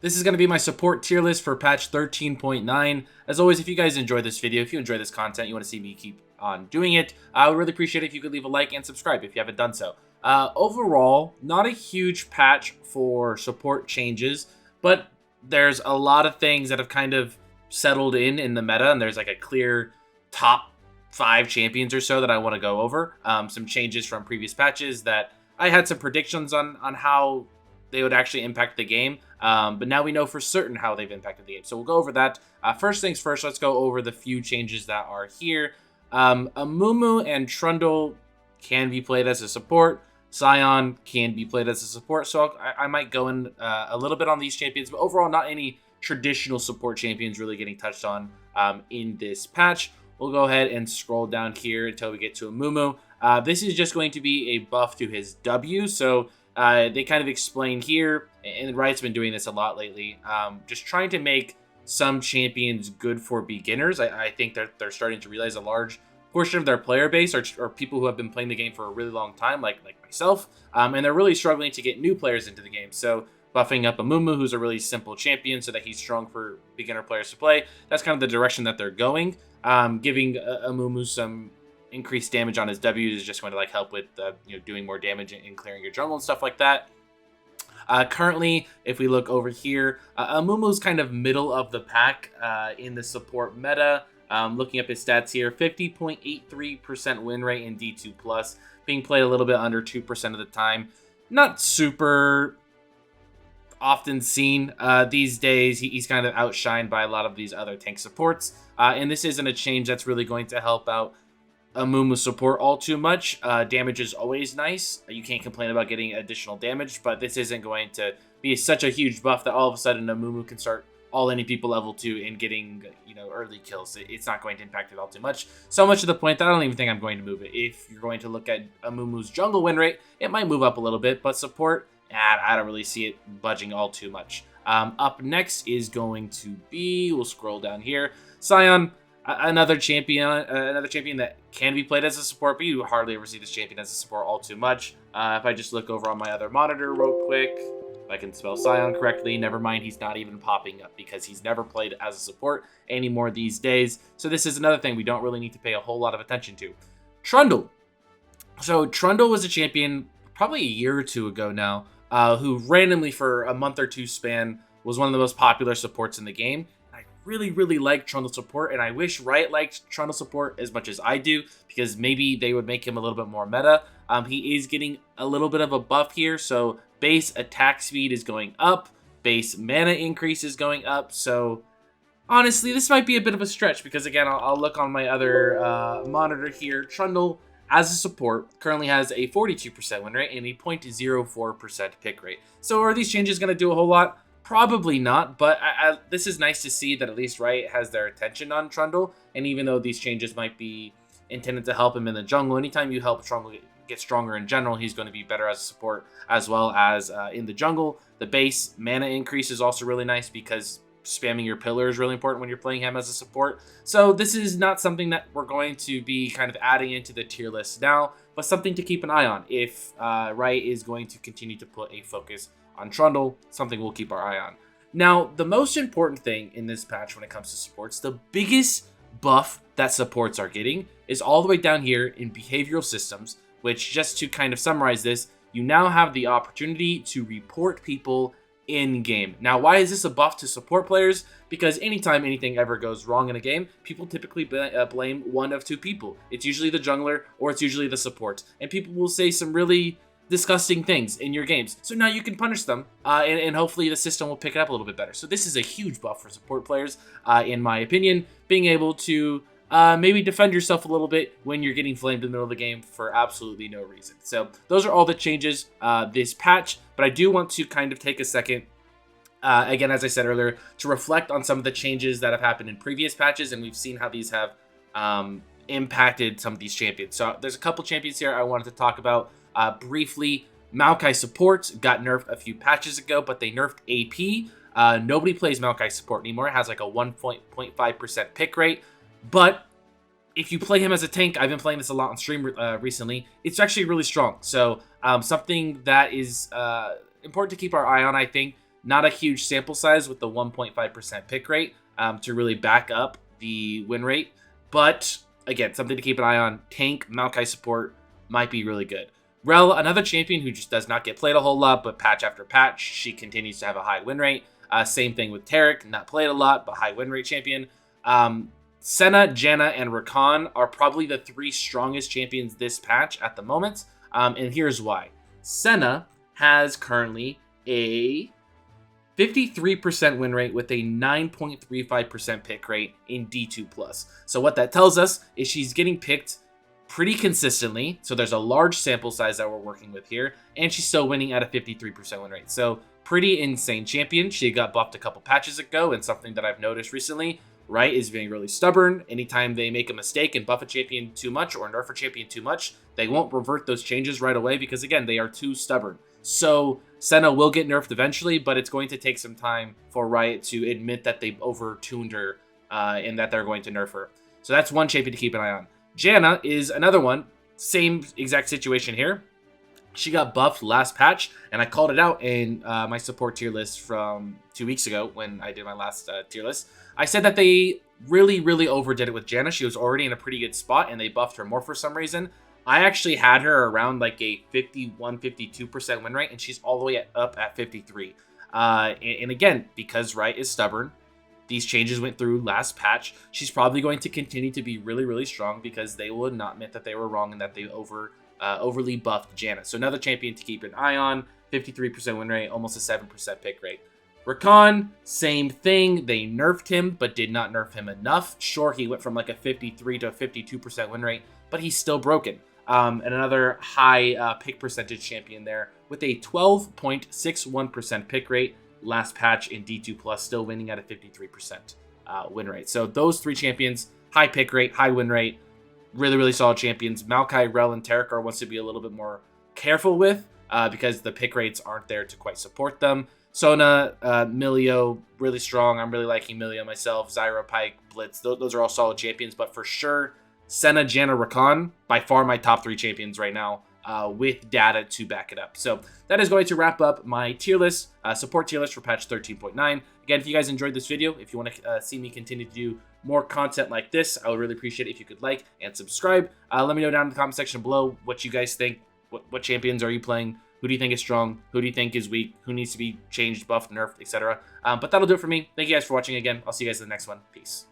This is going to be my support tier list for patch 13.9. As always, if you guys enjoy this video, if you enjoy this content, you want to see me keep on doing it, I would really appreciate it if you could leave a like and subscribe if you haven't done so. Overall, not a huge patch for support changes, but there's a lot of things that have kind of settled in the meta, and there's like a clear top 5 champions or so that I want to go over. Some changes from previous patches that I had some predictions on how they would actually impact the game. But now we know for certain how they've impacted the game. So we'll go over that. First things first, let's go over the few changes that are here. Amumu and Trundle can be played as a support. Scion can be played as a support. So I might go in a little bit on these champions. But overall, not any traditional support champions really getting touched on in this patch. We'll go ahead and scroll down here until we get to Amumu. This is just going to be a buff to his W. So they kind of explain here, and Riot's been doing this a lot lately, just trying to make some champions good for beginners. I think they're starting to realize a large portion of their player base are people who have been playing the game for a really long time, like myself, and they're really struggling to get new players into the game. So buffing up Amumu, who's a really simple champion, so that he's strong for beginner players to play. That's kind of the direction that they're going. Giving Amumu some increased damage on his W is just going to help with doing more damage and clearing your jungle and stuff like that. Currently, if we look over here, Amumu's kind of middle of the pack in the support meta. Looking up his stats here, 50.83% win rate in D2+, being played a little bit under 2% of the time. Not super often seen these days. He's kind of outshined by a lot of these other tank supports, and this isn't a change that's really going to help out Amumu support all too much. Damage is always nice. You can't complain about getting additional damage, but this isn't going to be such a huge buff that all of a sudden Amumu can start all any people level 2 and getting early kills. It's not going to impact it all too much. So much to the point that I don't even think I'm going to move it. If you're going to look at Amumu's jungle win rate, it might move up a little bit, but support, I don't really see it budging all too much. Up next is going to be, we'll scroll down here, Scion. Another champion that can be played as a support, but you hardly ever see this champion as a support all too much. If I just look over on my other monitor real quick, if I can spell Scion correctly, never mind, he's not even popping up because he's never played as a support anymore these days. So this is another thing we don't really need to pay a whole lot of attention to. Trundle. So Trundle was a champion probably a year or two ago now, who randomly for a month or two span was one of the most popular supports in the game. Really like Trundle support, and I wish Riot liked Trundle support as much as I do, because maybe they would make him a little bit more meta. He is getting a little bit of a buff here, so base attack speed is going up, base mana increase is going up, so honestly this might be a bit of a stretch, because again, I'll look on my other monitor here. Trundle as a support currently has a 42% win rate and a 0.04% pick rate. So are these changes going to do a whole lot? Probably not, but this is nice to see that at least Riot has their attention on Trundle, and even though these changes might be intended to help him in the jungle, anytime you help Trundle get stronger in general, he's going to be better as a support as well as in the jungle. The base mana increase is also really nice because spamming your pillar is really important when you're playing him as a support. So this is not something that we're going to be kind of adding into the tier list now, but something to keep an eye on if Riot is going to continue to put a focus on Trundle, something we'll keep our eye on. Now, the most important thing in this patch when it comes to supports, the biggest buff that supports are getting is all the way down here in behavioral systems, which, just to kind of summarize this, you now have the opportunity to report people in-game. Now, why is this a buff to support players? Because anytime anything ever goes wrong in a game, people typically blame one of two people. It's usually the jungler or it's usually the support. And people will say some really disgusting things in your games. So now you can punish them, and hopefully the system will pick it up a little bit better. So this is a huge buff for support players, in my opinion, being able to maybe defend yourself a little bit when you're getting flamed in the middle of the game for absolutely no reason. So those are all the changes this patch, but I do want to kind of take a second, again, as I said earlier, to reflect on some of the changes that have happened in previous patches, and we've seen how these have impacted some of these champions. So there's a couple champions here I wanted to talk about briefly. Maokai support got nerfed a few patches ago, but they nerfed AP. Nobody plays Maokai support anymore. It has like a 1.5% pick rate, but if you play him as a tank, I've been playing this a lot on stream recently, it's actually really strong. So something that is important to keep our eye on, I think. Not a huge sample size with the 1.5% pick rate to really back up the win rate. But again, something to keep an eye on. Tank, Maokai support might be really good. Rel, another champion who just does not get played a whole lot, but patch after patch, she continues to have a high win rate. Same thing with Tarek, not played a lot, but high win rate champion. Senna, Janna, and Rakan are probably the 3 strongest champions this patch at the moment. And here's why. Senna has currently a 53% win rate with a 9.35% pick rate in D2+. So what that tells us is she's getting picked pretty consistently. So there's a large sample size that we're working with here. And she's still winning at a 53% win rate. So pretty insane champion. She got buffed a couple patches ago, and something that I've noticed recently, right, is being really stubborn. Anytime they make a mistake and buff a champion too much or nerf a champion too much, they won't revert those changes right away because, again, they are too stubborn. So Senna will get nerfed eventually, but it's going to take some time for Riot to admit that they've over-tuned her and that they're going to nerf her. So that's one champion to keep an eye on. Janna is another one. Same exact situation here. She got buffed last patch, and I called it out in my support tier list from 2 weeks ago when I did my last tier list. I said that they really overdid it with Janna. She was already in a pretty good spot, and they buffed her more for some reason. I actually had her around like a 51-52% win rate, and she's all the way up at 53. And again, because Riot is stubborn, these changes went through last patch. She's probably going to continue to be really strong because they will not admit that they were wrong and that they overly buffed Janna. So another champion to keep an eye on. 53% win rate, almost a 7% pick rate. Rakan, same thing. They nerfed him, but did not nerf him enough. Sure, he went from like a 53 to a 52% win rate, but he's still broken. And another high pick percentage champion there with a 12.61% pick rate last patch in D2+, still winning at a 53% win rate. So those 3 champions, high pick rate, high win rate, really solid champions. Maokai, Rel, and Tarek are ones to be a little bit more careful with because the pick rates aren't there to quite support them. Sona, Milio, really strong. I'm really liking Milio myself. Zyra, Pyke, Blitz, those are all solid champions, but for sure, Senna, Janna, Rakan, by far my top 3 champions right now with data to back it up. So that is going to wrap up my tier list, support tier list for patch 13.9. Again, if you guys enjoyed this video, if you want to see me continue to do more content like this, I would really appreciate it if you could like and subscribe. Let me know down in the comment section below what you guys think. What champions are you playing? Who do you think is strong? Who do you think is weak? Who needs to be changed, buffed, nerfed, etc.? But that'll do it for me. Thank you guys for watching again. I'll see you guys in the next one. Peace.